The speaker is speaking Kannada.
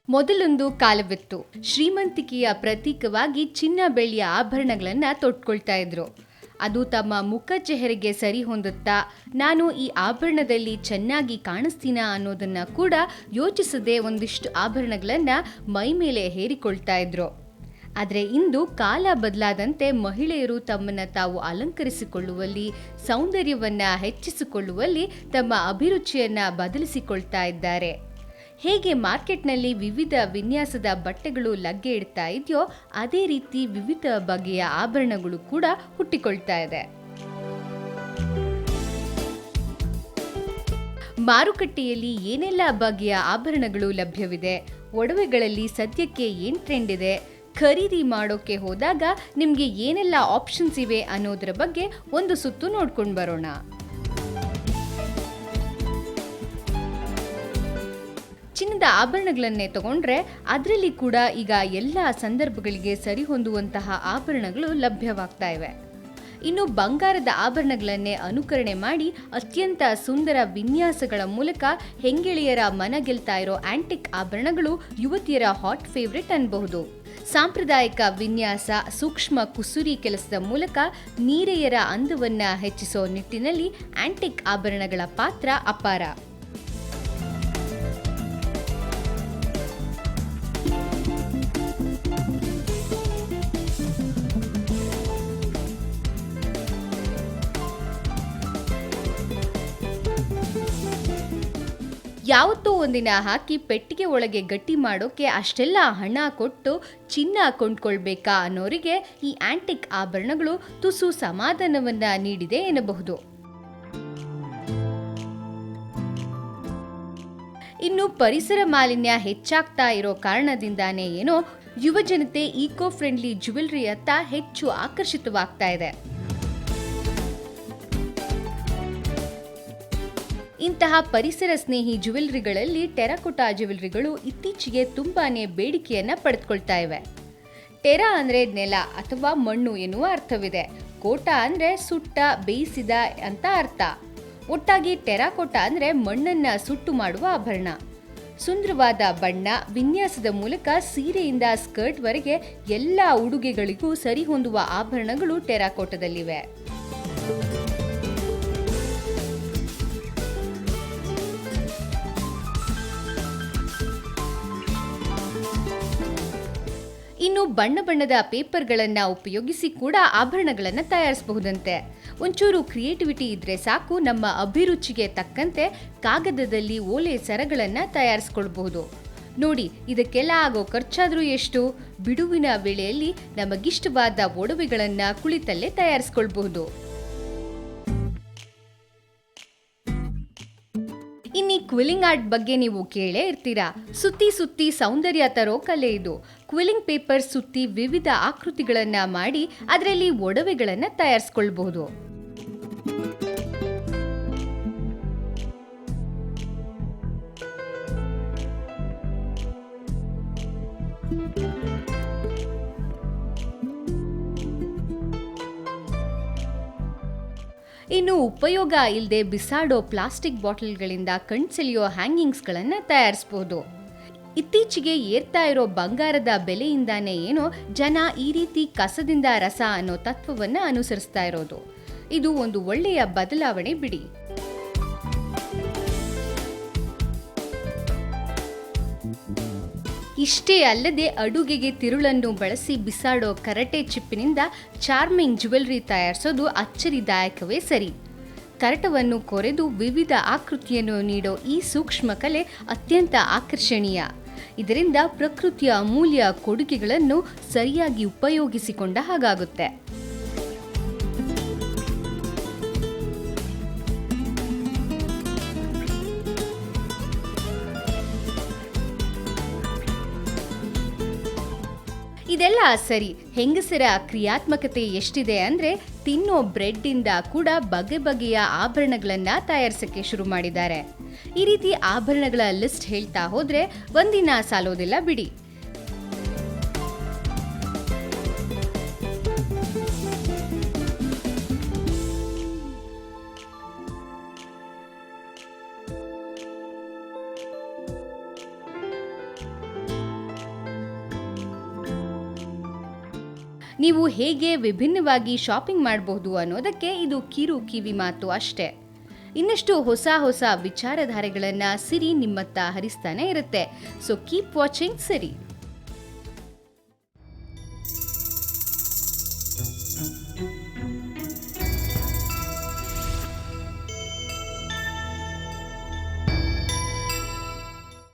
ಮೊದಲೊಂದು ಕಾಲವಿತ್ತು. ಶ್ರೀಮಂತಿಕೆಯ ಪ್ರತೀಕವಾಗಿ ಚಿನ್ನ ಬೆಳ್ಳಿಯ ಆಭರಣಗಳನ್ನು ತೊಟ್ಕೊಳ್ತಾ ಇದ್ರು. ಅದು ತಮ್ಮ ಮುಖ ಚೆಹರೆಗೆ ಸರಿ ಹೊಂದುತ್ತಾ, ನಾನು ಈ ಆಭರಣದಲ್ಲಿ ಚೆನ್ನಾಗಿ ಕಾಣಿಸ್ತೀನಾ ಅನ್ನೋದನ್ನ ಕೂಡ ಯೋಚಿಸದೆ ಒಂದಿಷ್ಟು ಆಭರಣಗಳನ್ನು ಮೈ ಮೇಲೆ ಹೇರಿಕೊಳ್ತಾ ಇದ್ರು. ಆದರೆ ಇಂದು ಕಾಲ ಬದಲಾದಂತೆ ಮಹಿಳೆಯರು ತಮ್ಮನ್ನು ತಾವು ಅಲಂಕರಿಸಿಕೊಳ್ಳುವಲ್ಲಿ, ಸೌಂದರ್ಯವನ್ನು ಹೆಚ್ಚಿಸಿಕೊಳ್ಳುವಲ್ಲಿ ತಮ್ಮ ಅಭಿರುಚಿಯನ್ನು ಬದಲಿಸಿಕೊಳ್ತಾ ಇದ್ದಾರೆ. ಹೇಗೆ ಮಾರ್ಕೆಟ್ನಲ್ಲಿ ವಿವಿಧ ವಿನ್ಯಾಸದ ಬಟ್ಟೆಗಳು ಲಗ್ಗೆ ಇಡ್ತಾ ಇದೆಯೋ ಅದೇ ರೀತಿ ವಿವಿಧ ಬಗೆಯ ಆಭರಣಗಳು ಕೂಡ ಹುಟ್ಟಿಕೊಳ್ತಾ ಇದೆ. ಮಾರುಕಟ್ಟೆಯಲ್ಲಿ ಏನೆಲ್ಲ ಬಗೆಯ ಆಭರಣಗಳು ಲಭ್ಯವಿದೆ, ಒಡವೆಗಳಲ್ಲಿ ಸದ್ಯಕ್ಕೆ ಏನು ಟ್ರೆಂಡ್ ಇದೆ, ಖರೀದಿ ಮಾಡೋಕೆ ಹೋದಾಗ ನಿಮಗೆ ಏನೆಲ್ಲ ಆಪ್ಷನ್ಸ್ ಇವೆ ಅನ್ನೋದರ ಬಗ್ಗೆ ಒಂದು ಸುತ್ತು ನೋಡ್ಕೊಂಡು ಬರೋಣ. ಚಿನ್ನದ ಆಭರಣಗಳನ್ನೇ ತಗೊಂಡ್ರೆ ಅದರಲ್ಲಿ ಕೂಡ ಈಗ ಎಲ್ಲ ಸಂದರ್ಭಗಳಿಗೆ ಸರಿ ಹೊಂದುವಂತಹ ಆಭರಣಗಳು ಲಭ್ಯವಾಗ್ತಾ ಇವೆ. ಇನ್ನು ಬಂಗಾರದ ಆಭರಣಗಳನ್ನೇ ಅನುಕರಣೆ ಮಾಡಿ ಅತ್ಯಂತ ಸುಂದರ ವಿನ್ಯಾಸಗಳ ಮೂಲಕ ಹೆಂಗೆಳೆಯರ ಮನ ಗೆಲ್ತಾ ಇರೋ ಆಂಟಿಕ್ ಆಭರಣಗಳು ಯುವತಿಯರ ಹಾಟ್ ಫೇವ್ರೆಟ್ ಅನ್ಬಹುದು. ಸಾಂಪ್ರದಾಯಿಕ ವಿನ್ಯಾಸ, ಸೂಕ್ಷ್ಮ ಕುಸುರಿ ಕೆಲಸದ ಮೂಲಕ ನೀರೆಯರ ಅಂದವನ್ನ ಹೆಚ್ಚಿಸೋ ನಿಟ್ಟಿನಲ್ಲಿ ಆಂಟಿಕ್ ಆಭರಣಗಳ ಪಾತ್ರ ಅಪಾರ. ಯಾವತ್ತೋ ಒಂದಿನ ಹಾಕಿ ಪೆಟ್ಟಿಗೆ ಒಳಗೆ ಗಟ್ಟಿ ಮಾಡೋಕೆ ಅಷ್ಟೆಲ್ಲ ಹಣ ಕೊಟ್ಟು ಚಿನ್ನ ಕೊಂಡ್ಕೊಳ್ಬೇಕಾ ಅನ್ನೋರಿಗೆ ಈ ಆಂಟಿಕ್ ಆಭರಣಗಳು ತುಸು ಸಮಾಧಾನವನ್ನ ನೀಡಿದೆ ಎನ್ನಬಹುದು. ಇನ್ನು ಪರಿಸರ ಮಾಲಿನ್ಯ ಹೆಚ್ಚಾಗ್ತಾ ಇರೋ ಕಾರಣದಿಂದಾನೇ ಏನೋ ಯುವ ಜನತೆ ಈಕೋ ಫ್ರೆಂಡ್ಲಿ ಜ್ಯುವೆಲರಿಯತ್ತ ಹೆಚ್ಚು ಆಕರ್ಷಿತವಾಗ್ತಾ ಇದೆ. ಇಂತಹ ಪರಿಸರ ಸ್ನೇಹಿ ಜ್ಯುವೆಲರಿಗಳಲ್ಲಿ ಟೆರಾಕೋಟಾ ಜ್ಯುವೆಲರಿಗಳು ಇತ್ತೀಚೆಗೆ ತುಂಬಾನೇ ಬೇಡಿಕೆಯನ್ನ ಪಡೆದುಕೊಳ್ತಾ ಇವೆ. ಟೆರಾ ಅಂದ್ರೆ ನೆಲ ಅಥವಾ ಮಣ್ಣು ಎನ್ನುವ ಅರ್ಥವಿದೆ. ಕೋಟಾ ಅಂದ್ರೆ ಸುಟ್ಟ, ಬೇಯಿಸಿದ ಅಂತ ಅರ್ಥ. ಒಟ್ಟಾಗಿ ಟೆರಾಕೋಟಾ ಅಂದ್ರೆ ಮಣ್ಣನ್ನ ಸುಟ್ಟು ಮಾಡುವ ಆಭರಣ. ಸುಂದರವಾದ ಬಣ್ಣ, ವಿನ್ಯಾಸದ ಮೂಲಕ ಸೀರೆಯಿಂದ ಸ್ಕರ್ಟ್ ವರೆಗೆ ಎಲ್ಲ ಉಡುಗೆಗಳಿಗೂ ಸರಿ ಹೊಂದುವ ಆಭರಣಗಳು ಟೆರಾಕೋಟಾದಲ್ಲಿವೆ. ಇನ್ನು ಬಣ್ಣ ಬಣ್ಣದ ಪೇಪರ್ಗಳನ್ನು ಉಪಯೋಗಿಸಿ ಕೂಡ ಆಭರಣಗಳನ್ನು ತಯಾರಿಸಬಹುದಂತೆ. ಒಂಚೂರು ಕ್ರಿಯೇಟಿವಿಟಿ ಇದ್ರೆ ಸಾಕು, ನಮ್ಮ ಅಭಿರುಚಿಗೆ ತಕ್ಕಂತೆ ಕಾಗದದಲ್ಲಿ ಓಲೆ ಸರಗಳನ್ನು ತಯಾರಿಸ್ಕೊಳ್ಬಹುದು. ನೋಡಿ, ಇದಕ್ಕೆಲ್ಲ ಆಗೋ ಖರ್ಚಾದ್ರೂ ಎಷ್ಟು? ಬಿಡುವಿನ ವೇಳೆಯಲ್ಲಿ ನಮಗಿಷ್ಟವಾದ ಒಡವೆಗಳನ್ನು ಕುಳಿತಲ್ಲೇ ತಯಾರಿಸ್ಕೊಳ್ಬಹುದು. ಇನ್ನು ಕ್ವಿಲಿಂಗ್ ಆರ್ಟ್ ಬಗ್ಗೆ ನೀವು ಕೇಳೇ ಇರ್ತೀರಾ. ಸುತ್ತಿ ಸೌಂದರ್ಯ ತರೋ ಕಲೆ ಇದು. ಕ್ವಿಲಿಂಗ್ ಪೇಪರ್ ಸುತ್ತಿ ವಿವಿಧ ಆಕೃತಿಗಳನ್ನ ಮಾಡಿ ಅದರಲ್ಲಿ ಒಡವೆಗಳನ್ನ ತಯಾರಿಸ್ಕೊಳ್ಬಹುದು. ಇನ್ನು ಉಪಯೋಗ ಇಲ್ಲದೆ ಬಿಸಾಡೋ ಪ್ಲಾಸ್ಟಿಕ್ ಬಾಟಲ್ಗಳಿಂದ ಕಣ್ಸೆಳೆಯೋ ಹ್ಯಾಂಗಿಂಗ್ಸ್ಗಳನ್ನು ತಯಾರಿಸಬಹುದು. ಇತ್ತೀಚೆಗೆ ಏರ್ತಾ ಇರೋ ಬಂಗಾರದ ಬೆಲೆಯಿಂದಾನೇ ಏನೋ ಜನ ಈ ರೀತಿ ಕಸದಿಂದ ರಸ ಅನ್ನೋ ತತ್ವವನ್ನು ಅನುಸರಿಸ್ತಾ ಇರೋದು. ಇದು ಒಂದು ಒಳ್ಳೆಯ ಬದಲಾವಣೆ ಬಿಡಿ. ಇಷ್ಟೇ ಅಲ್ಲದೆ ಅಡುಗೆಗೆ ತಿರುಳನ್ನು ಬಳಸಿ ಬಿಸಾಡೋ ಕರಟೆ ಚಿಪ್ಪಿನಿಂದ ಚಾರ್ಮಿಂಗ್ ಜ್ಯುವೆಲರಿ ತಯಾರಿಸೋದು ಅಚ್ಚರಿದಾಯಕವೇ ಸರಿ. ಕರಟವನ್ನು ಕೊರೆದು ವಿವಿಧ ಆಕೃತಿಯನ್ನು ನೀಡೋ ಈ ಸೂಕ್ಷ್ಮ ಕಲೆ ಅತ್ಯಂತ ಆಕರ್ಷಣೀಯ. ಇದರಿಂದ ಪ್ರಕೃತಿಯ ಅಮೂಲ್ಯ ಕೊಡುಗೆಗಳನ್ನು ಸರಿಯಾಗಿ ಉಪಯೋಗಿಸಿಕೊಂಡ ಹಾಗಾಗುತ್ತೆ. ಇದೆಲ್ಲ ಸರಿ, ಹೆಂಗಸರ ಕ್ರಿಯಾತ್ಮಕತೆ ಎಷ್ಟಿದೆ ಅಂದ್ರೆ ತಿನ್ನೋ ಬ್ರೆಡ್ ಇಂದ ಕೂಡ ಬಗೆ ಬಗೆಯ ಆಭರಣಗಳನ್ನ ತಯಾರಿಸಕ್ಕೆ ಶುರು ಮಾಡಿದ್ದಾರೆ. ಈ ರೀತಿ ಆಭರಣಗಳ ಲಿಸ್ಟ್ ಹೇಳ್ತಾ ಹೋದ್ರೆ ಒಂದಿನ ಸಾಲೋದಿಲ್ಲ ಬಿಡಿ. ನೀವು ಹೇಗೆ ವಿಭಿನ್ನವಾಗಿ ಶಾಪಿಂಗ್ ಮಾಡಬಹುದು ಅನ್ನೋದಕ್ಕೆ ಇದು ಕಿರು ಕಿವಿ ಮಾತು ಅಷ್ಟೇ. ಇನ್ನಷ್ಟು ಹೊಸ ಹೊಸ ವಿಚಾರಧಾರೆಗಳನ್ನು ಸಿರಿ ನಿಮ್ಮತ್ತ ಹರಿಸ್ತಾನೆ ಇರುತ್ತೆ. ಸೊ ಕೀಪ್ ವಾಚಿಂಗ್ ಸಿರಿ.